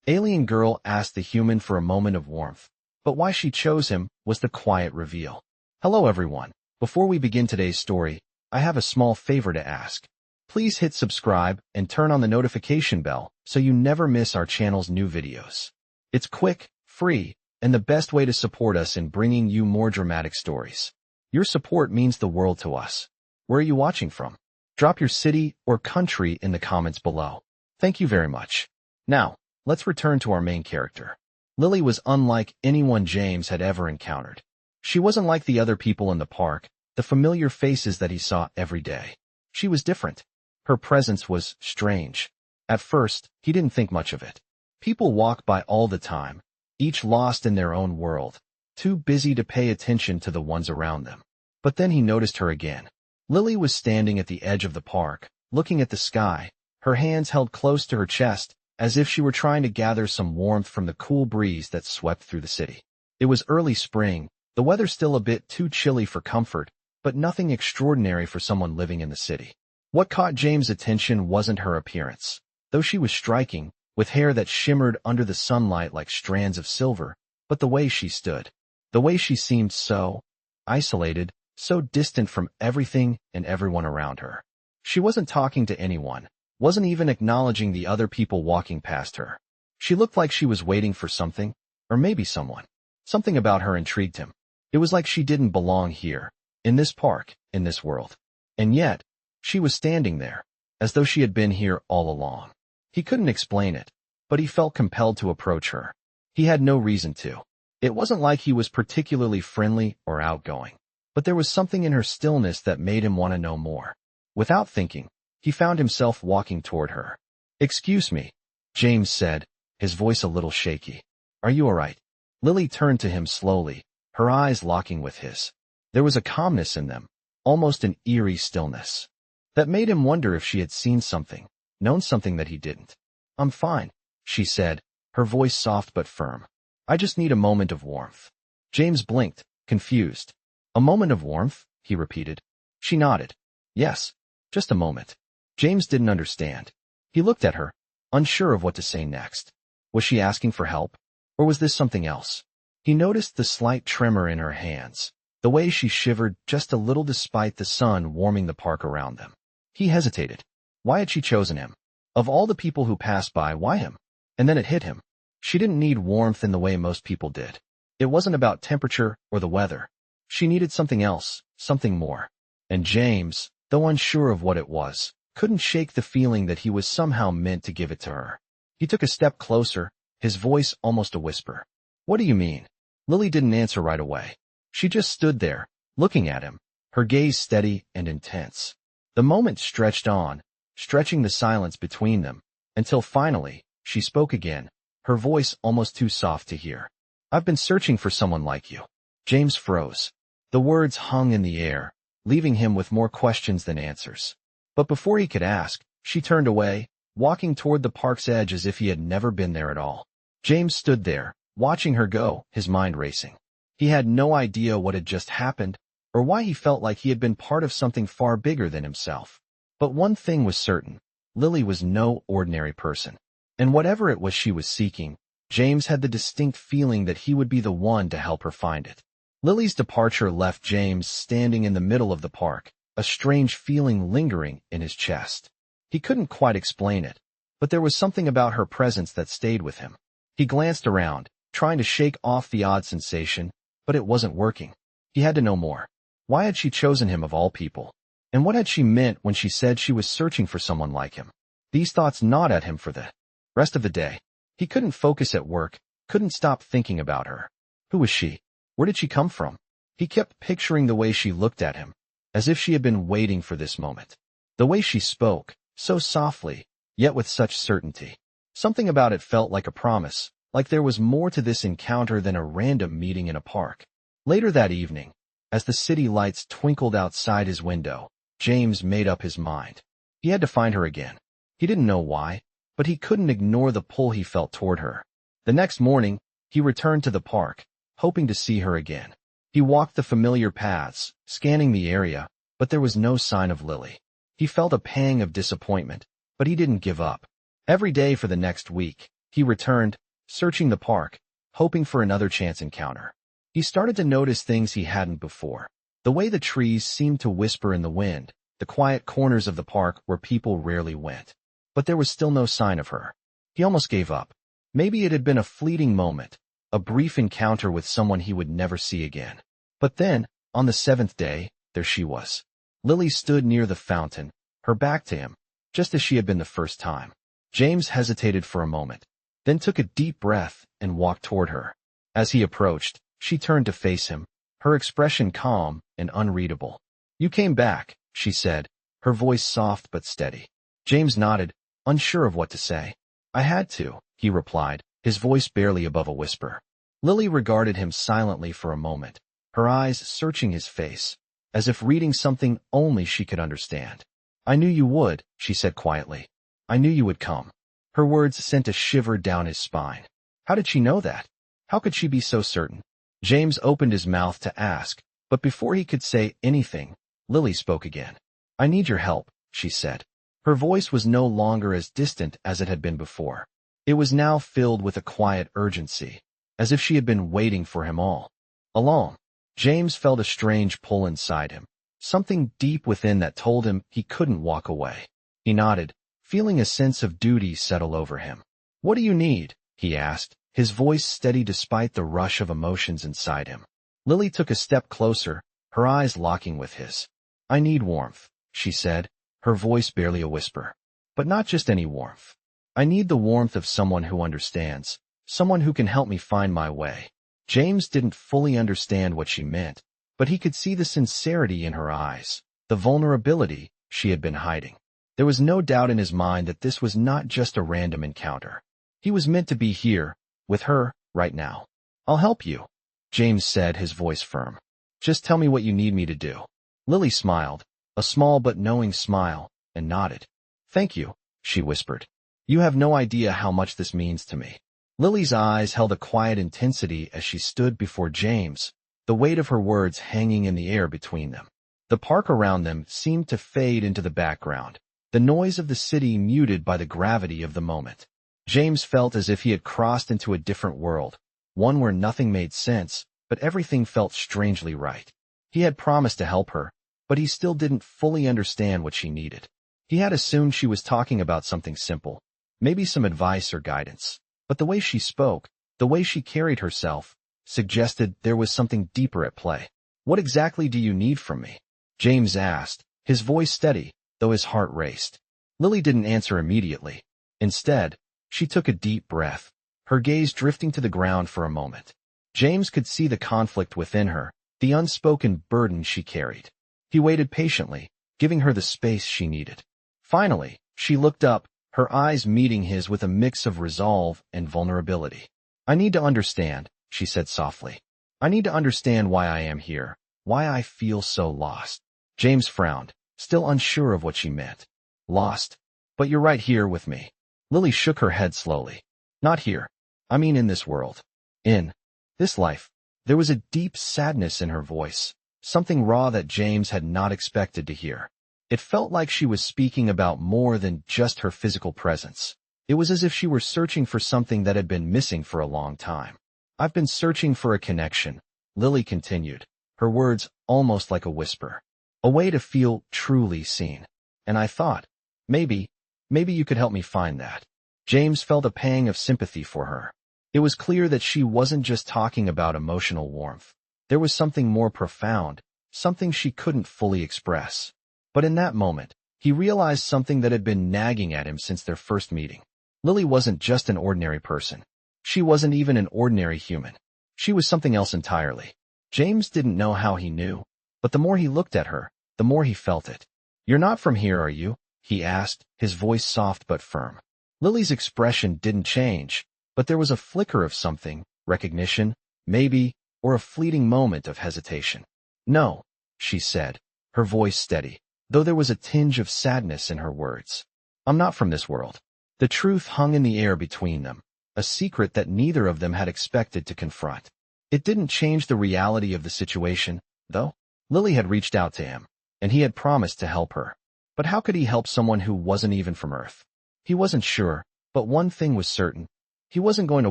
Alien girl asked the human for a moment of warmth, but why she chose him was the quiet reveal. Hello everyone. Before we begin today's story, I have a small favor to ask. Please hit subscribe and turn on the notification bell so you never miss our channel's new videos. It's quick, free, and the best way to support us in bringing you more dramatic stories. Your support means the world to us. Where are you watching from? Drop your city or country in the comments below. Thank you very much. Now, let's return to our main character. Lily was unlike anyone James had ever encountered. She wasn't like the other people in the park, the familiar faces that he saw every day. She was different. Her presence was strange. At first, he didn't think much of it. People walk by all the time, each lost in their own world, too busy to pay attention to the ones around them. But then he noticed her again. Lily was standing at the edge of the park, looking at the sky, her hands held close to her chest, as if she were trying to gather some warmth from the cool breeze that swept through the city. It was early spring, the weather still a bit too chilly for comfort, but nothing extraordinary for someone living in the city. What caught James' attention wasn't her appearance. Though she was striking, with hair that shimmered under the sunlight like strands of silver, but the way she stood. The way she seemed so isolated, so distant from everything and everyone around her. She wasn't talking to anyone, wasn't even acknowledging the other people walking past her. She looked like she was waiting for something, or maybe someone. Something about her intrigued him. It was like she didn't belong here, in this park, in this world. And yet, she was standing there, as though she had been here all along. He couldn't explain it, but he felt compelled to approach her. He had no reason to. It wasn't like he was particularly friendly or outgoing, but there was something in her stillness that made him want to know more. Without thinking, he found himself walking toward her. "Excuse me," James said, his voice a little shaky. "Are you all right?" Lily turned to him slowly, her eyes locking with his. There was a calmness in them, almost an eerie stillness, that made him wonder if she had seen something, known something that he didn't. "I'm fine," she said, her voice soft but firm. "I just need a moment of warmth." James blinked, confused. "A moment of warmth?" he repeated. She nodded. "Yes, just a moment." James didn't understand. He looked at her, unsure of what to say next. Was she asking for help? Or was this something else? He noticed the slight tremor in her hands, the way she shivered just a little despite the sun warming the park around them. He hesitated. Why had she chosen him? Of all the people who passed by, why him? And then it hit him. She didn't need warmth in the way most people did. It wasn't about temperature or the weather. She needed something else, something more. And James, though unsure of what it was, couldn't shake the feeling that he was somehow meant to give it to her. He took a step closer, his voice almost a whisper. "What do you mean?" Lily didn't answer right away. She just stood there, looking at him, her gaze steady and intense. The moment stretched on, stretching the silence between them, until finally, she spoke again, her voice almost too soft to hear. "I've been searching for someone like you." James froze. The words hung in the air, leaving him with more questions than answers. But before he could ask, she turned away, walking toward the park's edge as if he had never been there at all. James stood there, watching her go, his mind racing. He had no idea what had just happened, or why he felt like he had been part of something far bigger than himself. But one thing was certain. Lily was no ordinary person. And whatever it was she was seeking, James had the distinct feeling that he would be the one to help her find it. Lily's departure left James standing in the middle of the park, a strange feeling lingering in his chest. He couldn't quite explain it, but there was something about her presence that stayed with him. He glanced around, trying to shake off the odd sensation, but it wasn't working. He had to know more. Why had she chosen him of all people? And what had she meant when she said she was searching for someone like him? These thoughts gnawed at him for the rest of the day. He couldn't focus at work, couldn't stop thinking about her. Who was she? Where did she come from? He kept picturing the way she looked at him, as if she had been waiting for this moment. The way she spoke, so softly, yet with such certainty. Something about it felt like a promise, like there was more to this encounter than a random meeting in a park. Later that evening, as the city lights twinkled outside his window, James made up his mind. He had to find her again. He didn't know why, but he couldn't ignore the pull he felt toward her. The next morning, he returned to the park, hoping to see her again. He walked the familiar paths, scanning the area, but there was no sign of Lily. He felt a pang of disappointment, but he didn't give up. Every day for the next week, He returned, searching the park, hoping for another chance encounter. He started to notice things he hadn't before. The way the trees seemed to whisper in the wind, the quiet corners of the park where people rarely went. But there was still no sign of her. He almost gave up. Maybe it had been a fleeting moment, a brief encounter with someone he would never see again. But then, on the seventh day, there she was. Lily stood near the fountain, her back to him, just as she had been the first time. James hesitated for a moment, then took a deep breath and walked toward her. As he approached, she turned to face him, her expression calm and unreadable. "You came back," she said, her voice soft but steady. James nodded, unsure of what to say. "I had to," he replied, his voice barely above a whisper. Lily regarded him silently for a moment, her eyes searching his face, as if reading something only she could understand. "I knew you would," she said quietly. "I knew you would come." Her words sent a shiver down his spine. How did she know that? How could she be so certain? James opened his mouth to ask, but before he could say anything, Lily spoke again. "I need your help," she said. Her voice was no longer as distant as it had been before. It was now filled with a quiet urgency, as if she had been waiting for him all along. James felt a strange pull inside him, something deep within that told him he couldn't walk away. He nodded, feeling a sense of duty settle over him. "What do you need?" he asked, his voice steady despite the rush of emotions inside him. Lily took a step closer, her eyes locking with his. "I need warmth," she said, her voice barely a whisper. "But not just any warmth. I need the warmth of someone who understands, someone who can help me find my way." James didn't fully understand what she meant, but he could see the sincerity in her eyes, the vulnerability she had been hiding. There was no doubt in his mind that this was not just a random encounter. He was meant to be here, with her, right now. "I'll help you," James said, his voice firm. "Just tell me what you need me to do." Lily smiled, a small but knowing smile, and nodded. "Thank you," she whispered. "You have no idea how much this means to me." Lily's eyes held a quiet intensity as she stood before James, the weight of her words hanging in the air between them. The park around them seemed to fade into the background, the noise of the city muted by the gravity of the moment. James felt as if he had crossed into a different world, one where nothing made sense, but everything felt strangely right. He had promised to help her, but he still didn't fully understand what she needed. He had assumed she was talking about something simple, maybe some advice or guidance. But the way she spoke, the way she carried herself, suggested there was something deeper at play. "What exactly do you need from me?" James asked, his voice steady, though his heart raced. Lily didn't answer immediately. Instead, she took a deep breath, her gaze drifting to the ground for a moment. James could see the conflict within her, the unspoken burden she carried. He waited patiently, giving her the space she needed. Finally, she looked up, her eyes meeting his with a mix of resolve and vulnerability. "I need to understand," she said softly. "I need to understand why I am here, why I feel so lost." James frowned, still unsure of what she meant. "Lost? But you're right here with me." Lily shook her head slowly. "Not here. I mean in this world. In this life." There was a deep sadness in her voice, something raw that James had not expected to hear. It felt like she was speaking about more than just her physical presence. It was as if she were searching for something that had been missing for a long time. "I've been searching for a connection," Lily continued, her words almost like a whisper. "A way to feel truly seen. And I thought, maybe you could help me find that." James felt a pang of sympathy for her. It was clear that she wasn't just talking about emotional warmth. There was something more profound, something she couldn't fully express. But in that moment, he realized something that had been nagging at him since their first meeting. Lily wasn't just an ordinary person. She wasn't even an ordinary human. She was something else entirely. James didn't know how he knew, but the more he looked at her, the more he felt it. "You're not from here, are you?" he asked, his voice soft but firm. Lily's expression didn't change, but there was a flicker of something, recognition, maybe, or a fleeting moment of hesitation. "No," she said, her voice steady, though there was a tinge of sadness in her words. "I'm not from this world." The truth hung in the air between them, a secret that neither of them had expected to confront. It didn't change the reality of the situation, though. Lily had reached out to him, and he had promised to help her. But how could he help someone who wasn't even from Earth? He wasn't sure, but one thing was certain. He wasn't going to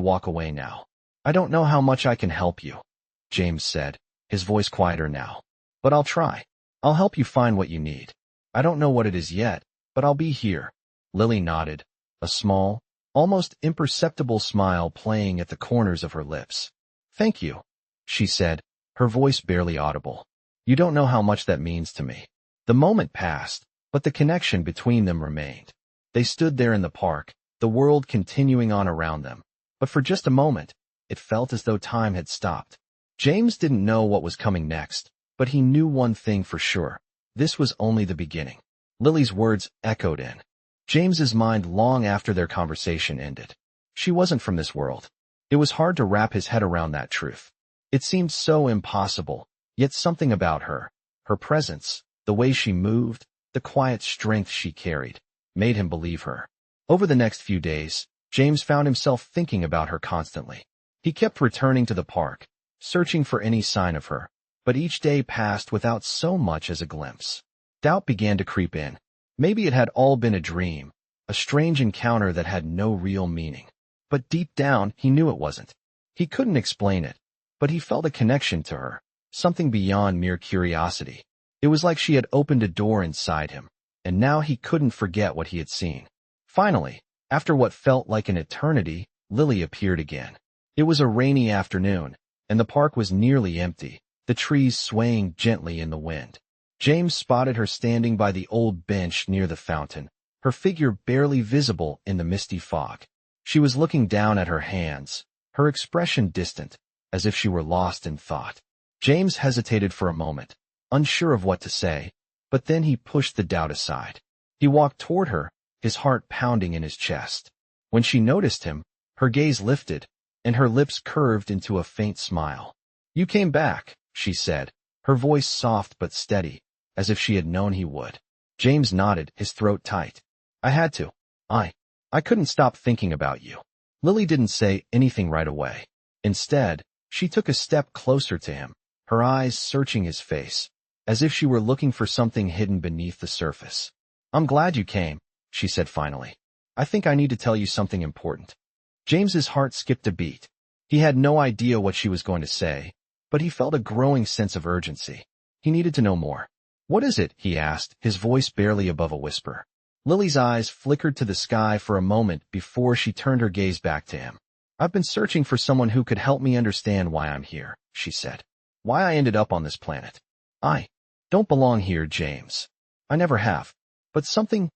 walk away now. I don't know how much I can help you, James said, his voice quieter now. But I'll try. I'll help you find what you need. I don't know what it is yet, but I'll be here. Lily nodded, a small, almost imperceptible smile playing at the corners of her lips. Thank you, she said, her voice barely audible. You don't know how much that means to me. The moment passed, but the connection between them remained. They stood there in the park, the world continuing on around them. But for just a moment, it felt as though time had stopped. James didn't know what was coming next, but he knew one thing for sure. This was only the beginning. Lily's words echoed in James's mind long after their conversation ended. She wasn't from this world. It was hard to wrap his head around that truth. It seemed so impossible, yet something about her, her presence, the way she moved, the quiet strength she carried, made him believe her. Over the next few days, James found himself thinking about her constantly. He kept returning to the park, searching for any sign of her, but each day passed without so much as a glimpse. Doubt began to creep in. Maybe it had all been a dream, a strange encounter that had no real meaning. But deep down, he knew it wasn't. He couldn't explain it, but he felt a connection to her, something beyond mere curiosity. It was like she had opened a door inside him, and now he couldn't forget what he had seen. Finally, after what felt like an eternity, Lily appeared again. It was a rainy afternoon, and the park was nearly empty, the trees swaying gently in the wind. James spotted her standing by the old bench near the fountain, her figure barely visible in the misty fog. She was looking down at her hands, her expression distant, as if she were lost in thought. James hesitated for a moment, unsure of what to say, but then he pushed the doubt aside. He walked toward her, his heart pounding in his chest. When she noticed him, her gaze lifted, and her lips curved into a faint smile. "You came back," she said, her voice soft but steady, as if she had known he would. James nodded, his throat tight. "I had to. I couldn't stop thinking about you." Lily didn't say anything right away. Instead, she took a step closer to him, her eyes searching his face, as if she were looking for something hidden beneath the surface. "I'm glad you came," she said finally. "I think I need to tell you something important." James's heart skipped a beat. He had no idea what she was going to say, but he felt a growing sense of urgency. He needed to know more. "What is it?" he asked, his voice barely above a whisper. Lily's eyes flickered to the sky for a moment before she turned her gaze back to him. "I've been searching for someone who could help me understand why I'm here," she said. "Why I ended up on this planet. I don't belong here, James. I never have. But something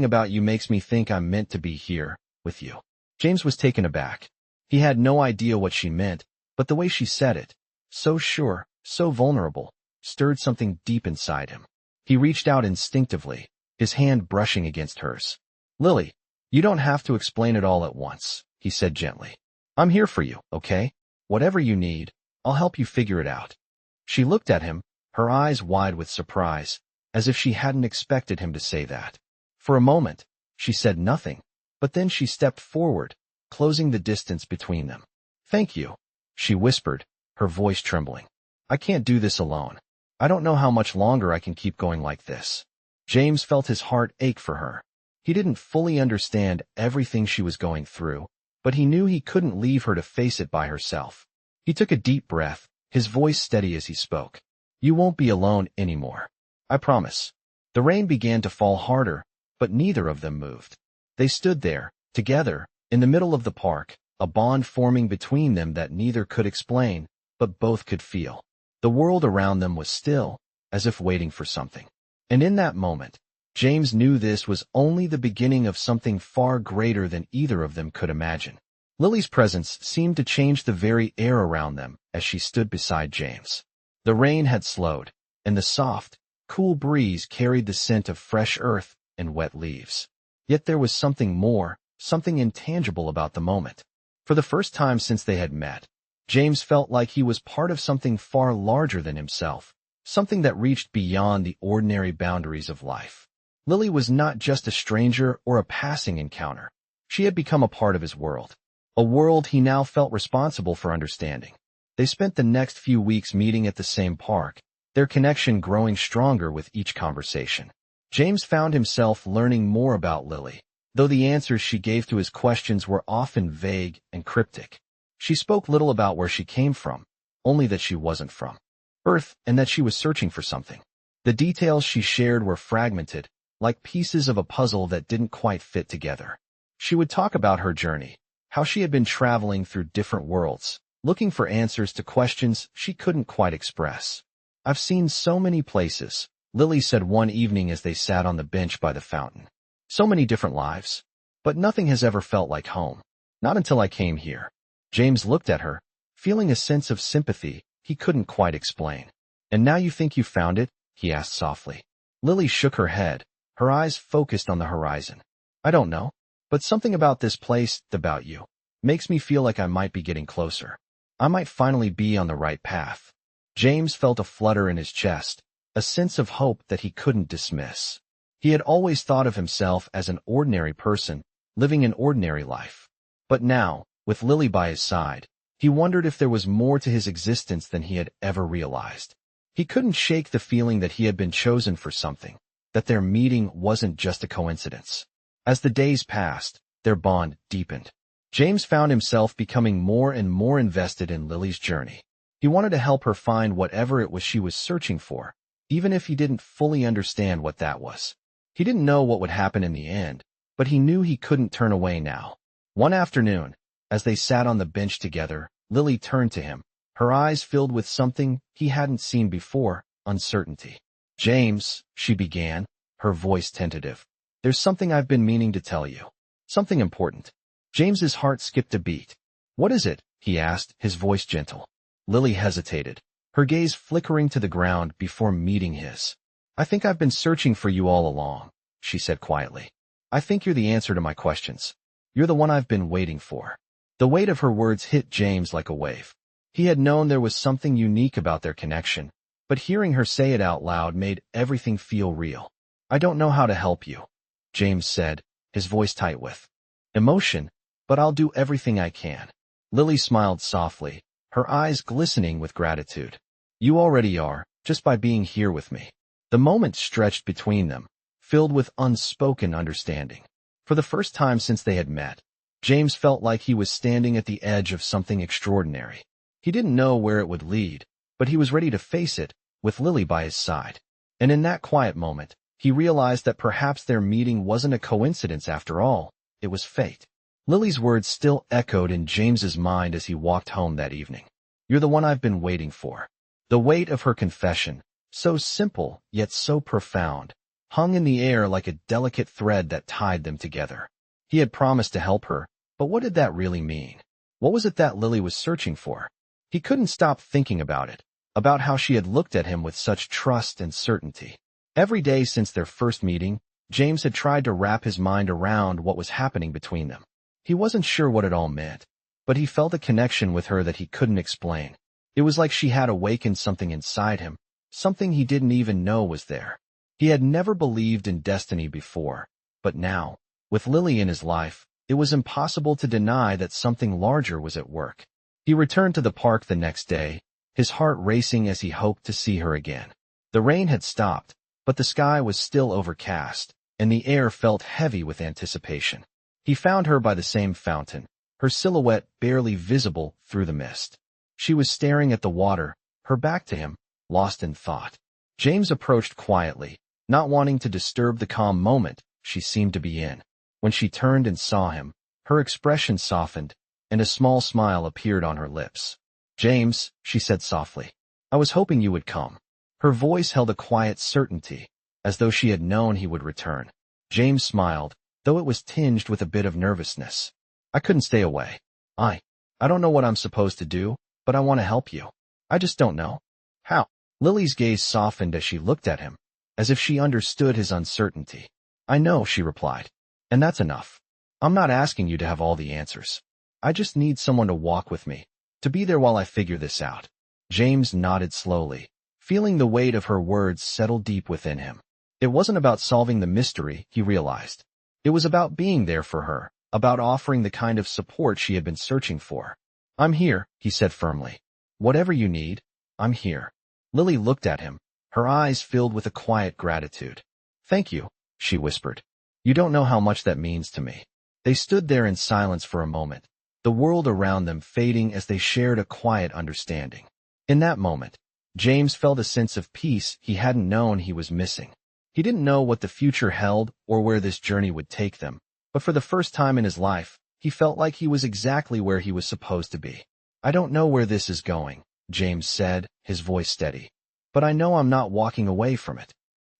about you makes me think I'm meant to be here, with you." James was taken aback. He had no idea what she meant, but the way she said it, so sure, so vulnerable, stirred something deep inside him. He reached out instinctively, his hand brushing against hers. "Lily, you don't have to explain it all at once," he said gently. "I'm here for you, okay? Whatever you need, I'll help you figure it out." She looked at him, her eyes wide with surprise, as if she hadn't expected him to say that. For a moment, she said nothing, but then she stepped forward, closing the distance between them. "Thank you," she whispered, her voice trembling. "I can't do this alone. I don't know how much longer I can keep going like this." James felt his heart ache for her. He didn't fully understand everything she was going through, but he knew he couldn't leave her to face it by herself. He took a deep breath, his voice steady as he spoke. "You won't be alone anymore. I promise." The rain began to fall harder, but neither of them moved. They stood there, together, in the middle of the park, a bond forming between them that neither could explain, but both could feel. The world around them was still, as if waiting for something. And in that moment, James knew this was only the beginning of something far greater than either of them could imagine. Lily's presence seemed to change the very air around them as she stood beside James. The rain had slowed, and the soft, cool breeze carried the scent of fresh earth and wet leaves. Yet there was something more, something intangible about the moment. For the first time since they had met, James felt like he was part of something far larger than himself, something that reached beyond the ordinary boundaries of life. Lily was not just a stranger or a passing encounter. She had become a part of his world, a world he now felt responsible for understanding. They spent the next few weeks meeting at the same park, their connection growing stronger with each conversation. James found himself learning more about Lily, though the answers she gave to his questions were often vague and cryptic. She spoke little about where she came from, only that she wasn't from Earth and that she was searching for something. The details she shared were fragmented, like pieces of a puzzle that didn't quite fit together. She would talk about her journey, how she had been traveling through different worlds, looking for answers to questions she couldn't quite express. "I've seen so many places," Lily said one evening as they sat on the bench by the fountain. "So many different lives. But nothing has ever felt like home. Not until I came here." James looked at her, feeling a sense of sympathy he couldn't quite explain. "And now you think you found it?" he asked softly. Lily shook her head, her eyes focused on the horizon. "I don't know. But something about this place, about you, makes me feel like I might be getting closer. I might finally be on the right path." James felt a flutter in his chest, a sense of hope that he couldn't dismiss. He had always thought of himself as an ordinary person, living an ordinary life. But now, with Lily by his side, he wondered if there was more to his existence than he had ever realized. He couldn't shake the feeling that he had been chosen for something, that their meeting wasn't just a coincidence. As the days passed, their bond deepened. James found himself becoming more and more invested in Lily's journey. He wanted to help her find whatever it was she was searching for, even if he didn't fully understand what that was. He didn't know what would happen in the end, but he knew he couldn't turn away now. One afternoon, as they sat on the bench together, Lily turned to him, her eyes filled with something he hadn't seen before, uncertainty. "James," she began, her voice tentative, "there's something I've been meaning to tell you. Something important." James's heart skipped a beat. "What is it?" he asked, his voice gentle. Lily hesitated, her gaze flickering to the ground before meeting his. "I think I've been searching for you all along," she said quietly. "I think you're the answer to my questions. You're the one I've been waiting for." The weight of her words hit James like a wave. He had known there was something unique about their connection, but hearing her say it out loud made everything feel real. "I don't know how to help you," James said, his voice tight with emotion, "but I'll do everything I can." Lily smiled softly, her eyes glistening with gratitude. "You already are, just by being here with me." The moment stretched between them, filled with unspoken understanding. For the first time since they had met, James felt like he was standing at the edge of something extraordinary. He didn't know where it would lead, but he was ready to face it, with Lily by his side. And in that quiet moment, he realized that perhaps their meeting wasn't a coincidence after all, it was fate. Lily's words still echoed in James's mind as he walked home that evening. "You're the one I've been waiting for." The weight of her confession, so simple yet so profound, hung in the air like a delicate thread that tied them together. He had promised to help her, but what did that really mean? What was it that Lily was searching for? He couldn't stop thinking about it, about how she had looked at him with such trust and certainty. Every day since their first meeting, James had tried to wrap his mind around what was happening between them. He wasn't sure what it all meant, but he felt a connection with her that he couldn't explain. It was like she had awakened something inside him, something he didn't even know was there. He had never believed in destiny before, but now, with Lily in his life, it was impossible to deny that something larger was at work. He returned to the park the next day, his heart racing as he hoped to see her again. The rain had stopped, but the sky was still overcast, and the air felt heavy with anticipation. He found her by the same fountain, her silhouette barely visible through the mist. She was staring at the water, her back to him, lost in thought. James approached quietly, not wanting to disturb the calm moment she seemed to be in. When she turned and saw him, her expression softened, and a small smile appeared on her lips. "James," she said softly, "I was hoping you would come." Her voice held a quiet certainty, as though she had known he would return. James smiled, though it was tinged with a bit of nervousness. "I couldn't stay away. I don't know what I'm supposed to do, but I want to help you. I just don't know how." Lily's gaze softened as she looked at him, as if she understood his uncertainty. "I know," she replied, "and that's enough. I'm not asking you to have all the answers. I just need someone to walk with me, to be there while I figure this out." James nodded slowly, feeling the weight of her words settle deep within him. It wasn't about solving the mystery, he realized. It was about being there for her, about offering the kind of support she had been searching for. "I'm here," he said firmly. "Whatever you need, I'm here." Lily looked at him, her eyes filled with a quiet gratitude. "Thank you," she whispered. You don't know how much that means to me." They stood there in silence for a moment, the world around them fading as they shared a quiet understanding. In that moment, James felt a sense of peace he hadn't known he was missing. He didn't know what the future held or where this journey would take them, but for the first time in his life, he felt like he was exactly where he was supposed to be. "I don't know where this is going," James said, his voice steady. "But I know I'm not walking away from it."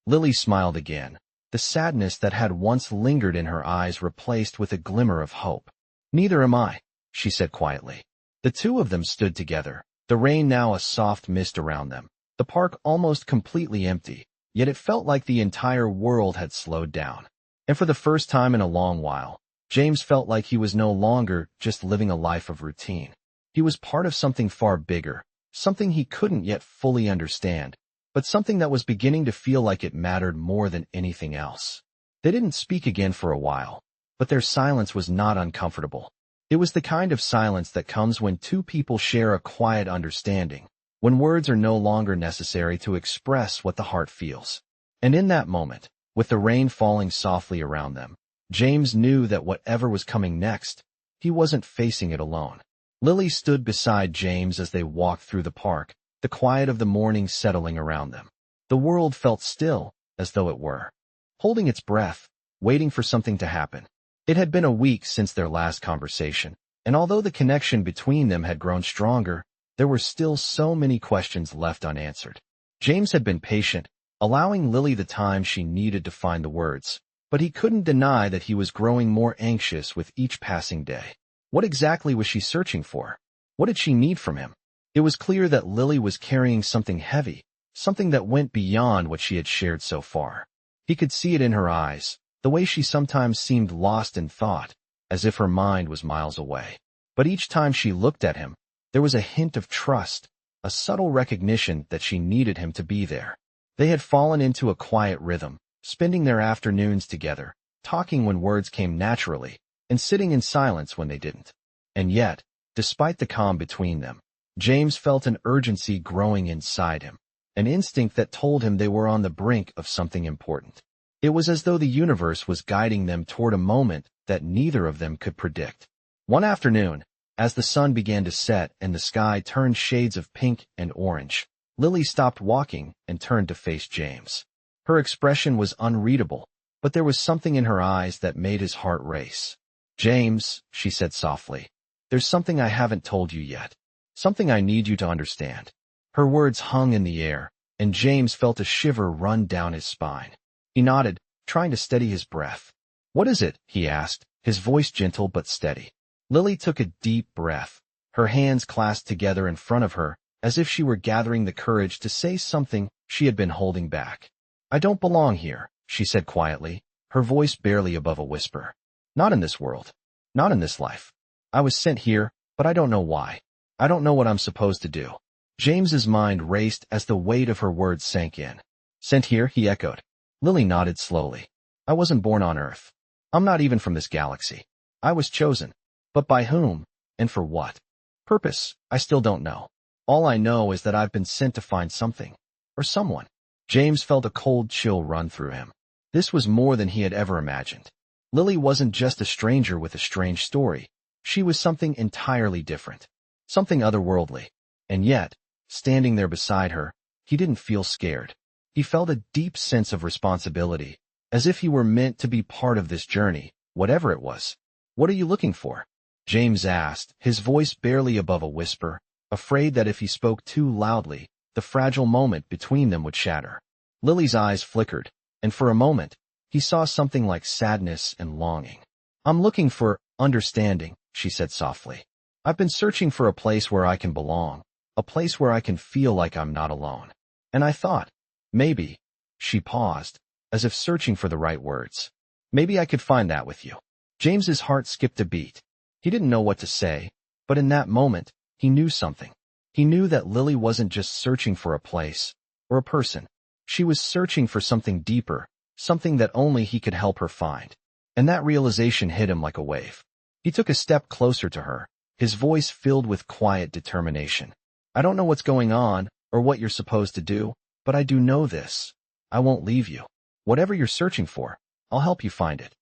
Lily smiled again, the sadness that had once lingered in her eyes replaced with a glimmer of hope. "Neither am I," she said quietly. The two of them stood together, the rain now a soft mist around them, the park almost completely empty, yet it felt like the entire world had slowed down. And for the first time in a long while, James felt like he was no longer just living a life of routine. He was part of something far bigger, something he couldn't yet fully understand, but something that was beginning to feel like it mattered more than anything else. They didn't speak again for a while, but their silence was not uncomfortable. It was the kind of silence that comes when two people share a quiet understanding, when words are no longer necessary to express what the heart feels. And in that moment, with the rain falling softly around them, James knew that whatever was coming next, he wasn't facing it alone. Lily stood beside James as they walked through the park, the quiet of the morning settling around them. The world felt still, as though it were holding its breath, waiting for something to happen. It had been a week since their last conversation, and although the connection between them had grown stronger, there were still so many questions left unanswered. James had been patient, allowing Lily the time she needed to find the words, but he couldn't deny that he was growing more anxious with each passing day. What exactly was she searching for? What did she need from him? It was clear that Lily was carrying something heavy, something that went beyond what she had shared so far. He could see it in her eyes, the way she sometimes seemed lost in thought, as if her mind was miles away. But each time she looked at him, there was a hint of trust, a subtle recognition that she needed him to be there. They had fallen into a quiet rhythm, spending their afternoons together, talking when words came naturally, and sitting in silence when they didn't. And yet, despite the calm between them, James felt an urgency growing inside him, an instinct that told him they were on the brink of something important. It was as though the universe was guiding them toward a moment that neither of them could predict. One afternoon, as the sun began to set and the sky turned shades of pink and orange, Lily stopped walking and turned to face James. Her expression was unreadable, but there was something in her eyes that made his heart race. "James," she said softly, "there's something I haven't told you yet. Something I need you to understand." Her words hung in the air, and James felt a shiver run down his spine. He nodded, trying to steady his breath. "What is it?" he asked, his voice gentle but steady. Lily took a deep breath, her hands clasped together in front of her, as if she were gathering the courage to say something she had been holding back. "I don't belong here," she said quietly, her voice barely above a whisper. "Not in this world. Not in this life. I was sent here, but I don't know why. I don't know what I'm supposed to do." James's mind raced as the weight of her words sank in. "Sent here?" he echoed. Lily nodded slowly. "I wasn't born on Earth. I'm not even from this galaxy. I was chosen. But by whom? And for what? Purpose? I still don't know. All I know is that I've been sent to find something. Or someone." James felt a cold chill run through him. This was more than he had ever imagined. Lily wasn't just a stranger with a strange story. She was something entirely different. Something otherworldly. And yet, standing there beside her, he didn't feel scared. He felt a deep sense of responsibility, as if he were meant to be part of this journey, whatever it was. "What are you looking for?" James asked, his voice barely above a whisper, afraid that if he spoke too loudly, the fragile moment between them would shatter. Lily's eyes flickered, and for a moment, he saw something like sadness and longing. "I'm looking for understanding," she said softly. "I've been searching for a place where I can belong, a place where I can feel like I'm not alone. And I thought, maybe," she paused, as if searching for the right words, "maybe I could find that with you." James's heart skipped a beat. He didn't know what to say, but in that moment, he knew something. He knew that Lily wasn't just searching for a place or a person. She was searching for something deeper, something that only he could help her find. And that realization hit him like a wave. He took a step closer to her, his voice filled with quiet determination. "I don't know what's going on or what you're supposed to do, but I do know this. I won't leave you. Whatever you're searching for, I'll help you find it.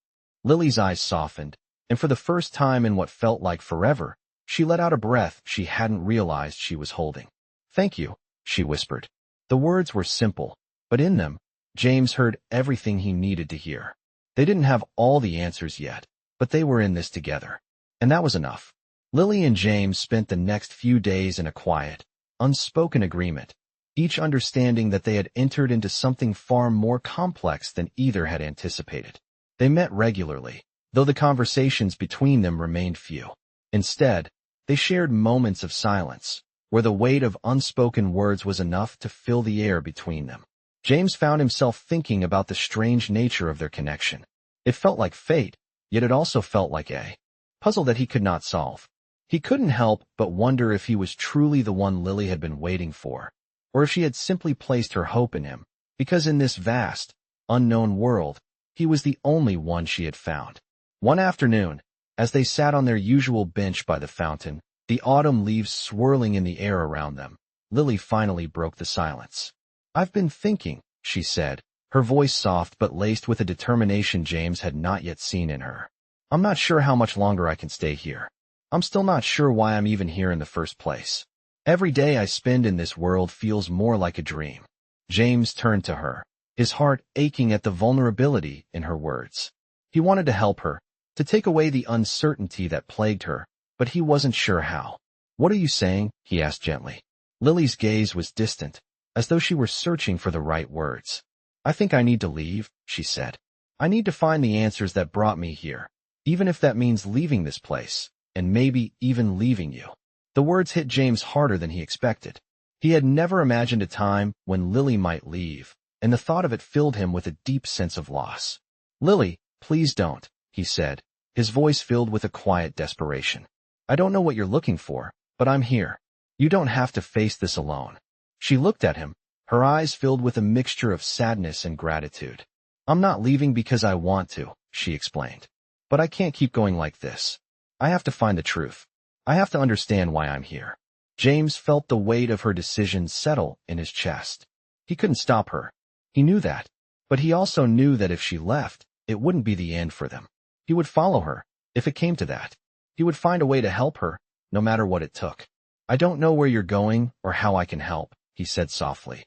Lily's eyes softened, and for the first time in what felt like forever, she let out a breath she hadn't realized she was holding. Thank you, she whispered. The words were simple, but in them, James heard everything he needed to hear. They didn't have all the answers yet, but they were in this together. And that was enough. Lily and James spent the next few days in a quiet, unspoken agreement, each understanding that they had entered into something far more complex than either had anticipated. They met regularly, though the conversations between them remained few. Instead, they shared moments of silence, where the weight of unspoken words was enough to fill the air between them. James found himself thinking about the strange nature of their connection. It felt like fate, yet it also felt like a puzzle that he could not solve. He couldn't help but wonder if he was truly the one Lily had been waiting for, or if she had simply placed her hope in him, because in this vast, unknown world, he was the only one she had found. One afternoon, as they sat on their usual bench by the fountain, the autumn leaves swirling in the air around them, Lily finally broke the silence. I've been thinking, she said, her voice soft but laced with a determination James had not yet seen in her. I'm not sure how much longer I can stay here. I'm still not sure why I'm even here in the first place. Every day I spend in this world feels more like a dream. James turned to her, his heart aching at the vulnerability in her words. He wanted to help her, to take away the uncertainty that plagued her, but he wasn't sure how. What are you saying? He asked gently. Lily's gaze was distant, as though she were searching for the right words. I think I need to leave, she said. I need to find the answers that brought me here, even if that means leaving this place, and maybe even leaving you. The words hit James harder than he expected. He had never imagined a time when Lily might leave, and the thought of it filled him with a deep sense of loss. Lily, please don't, he said, his voice filled with a quiet desperation. I don't know what you're looking for, but I'm here. You don't have to face this alone. She looked at him, her eyes filled with a mixture of sadness and gratitude. I'm not leaving because I want to, she explained. But I can't keep going like this. I have to find the truth. I have to understand why I'm here. James felt the weight of her decision settle in his chest. He couldn't stop her. He knew that. But he also knew that if she left, it wouldn't be the end for them. He would follow her, if it came to that. He would find a way to help her, no matter what it took. I don't know where you're going or how I can help, he said softly.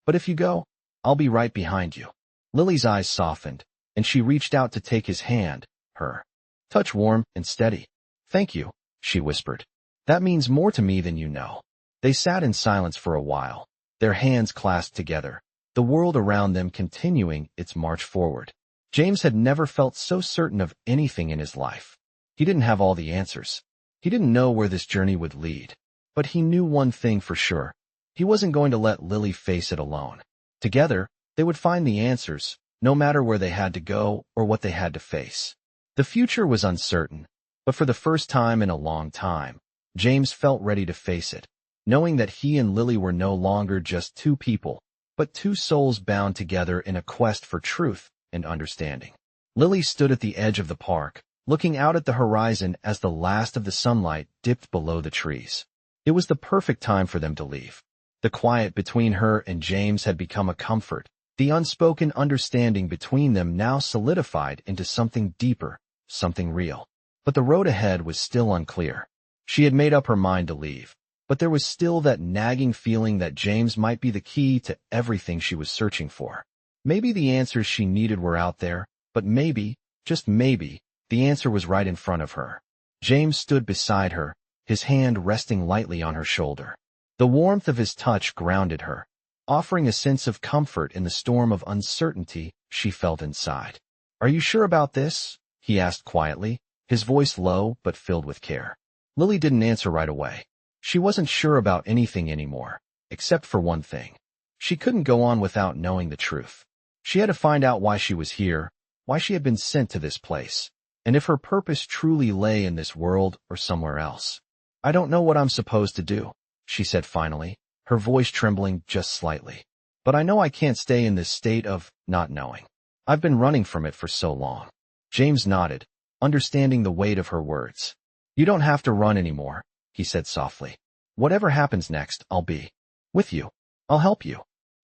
But if you go, I'll be right behind you. Lily's eyes softened, and she reached out to take his hand, her touch warm and steady. Thank you, she whispered. That means more to me than you know. They sat in silence for a while, their hands clasped together, the world around them continuing its march forward. James had never felt so certain of anything in his life. He didn't have all the answers. He didn't know where this journey would lead. But he knew one thing for sure. He wasn't going to let Lily face it alone. Together, they would find the answers, no matter where they had to go or what they had to face. The future was uncertain, but for the first time in a long time, James felt ready to face it, knowing that he and Lily were no longer just two people, but two souls bound together in a quest for truth and understanding. Lily stood at the edge of the park, looking out at the horizon as the last of the sunlight dipped below the trees. It was the perfect time for them to leave. The quiet between her and James had become a comfort. The unspoken understanding between them now solidified into something deeper, something real. But the road ahead was still unclear. She had made up her mind to leave, but there was still that nagging feeling that James might be the key to everything she was searching for. Maybe the answers she needed were out there, but maybe, just maybe, the answer was right in front of her. James stood beside her, his hand resting lightly on her shoulder. The warmth of his touch grounded her, offering a sense of comfort in the storm of uncertainty she felt inside. Are you sure about this? He asked quietly, his voice low but filled with care. Lily didn't answer right away. She wasn't sure about anything anymore, except for one thing. She couldn't go on without knowing the truth. She had to find out why she was here, why she had been sent to this place, and if her purpose truly lay in this world or somewhere else. I don't know what I'm supposed to do, she said finally, her voice trembling just slightly. But I know I can't stay in this state of not knowing. I've been running from it for so long. James nodded, understanding the weight of her words. You don't have to run anymore, he said softly. Whatever happens next, I'll be with you. I'll help you.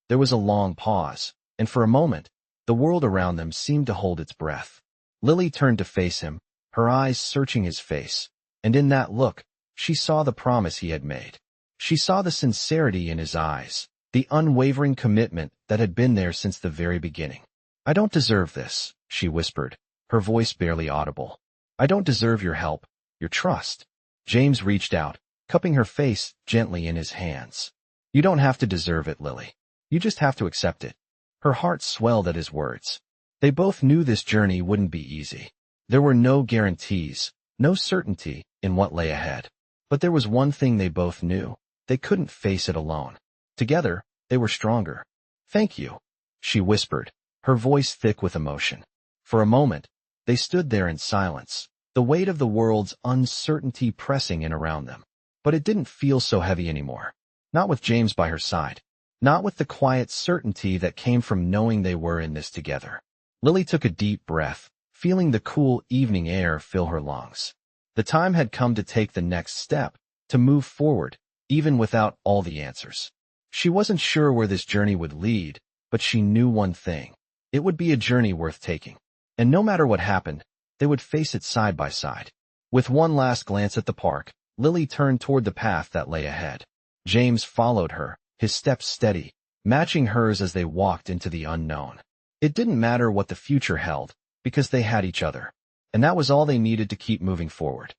There was a long pause, and for a moment, The world around them seemed to hold its breath. Lily turned to face him, her eyes searching his face, and in that look, she saw the promise he had made. She saw the sincerity in his eyes, the unwavering commitment that had been there since the very beginning. "I don't deserve this," she whispered, her voice barely audible. "I don't deserve your help, your trust." James reached out, cupping her face gently in his hands. "You don't have to deserve it, Lily. You just have to accept it." Her heart swelled at his words. They both knew this journey wouldn't be easy. There were no guarantees, no certainty in what lay ahead. But there was one thing they both knew. They couldn't face it alone. Together, they were stronger. "Thank you," she whispered, her voice thick with emotion. For a moment, they stood there in silence, the weight of the world's uncertainty pressing in around them. But it didn't feel so heavy anymore. Not with James by her side. Not with the quiet certainty that came from knowing they were in this together. Lily took a deep breath, feeling the cool evening air fill her lungs. The time had come to take the next step, to move forward, even without all the answers. She wasn't sure where this journey would lead, but she knew one thing. It would be a journey worth taking. And no matter what happened, they would face it side by side. With one last glance at the park, Lily turned toward the path that lay ahead. James followed her, his steps steady, matching hers as they walked into the unknown. It didn't matter what the future held, because they had each other. And that was all they needed to keep moving forward.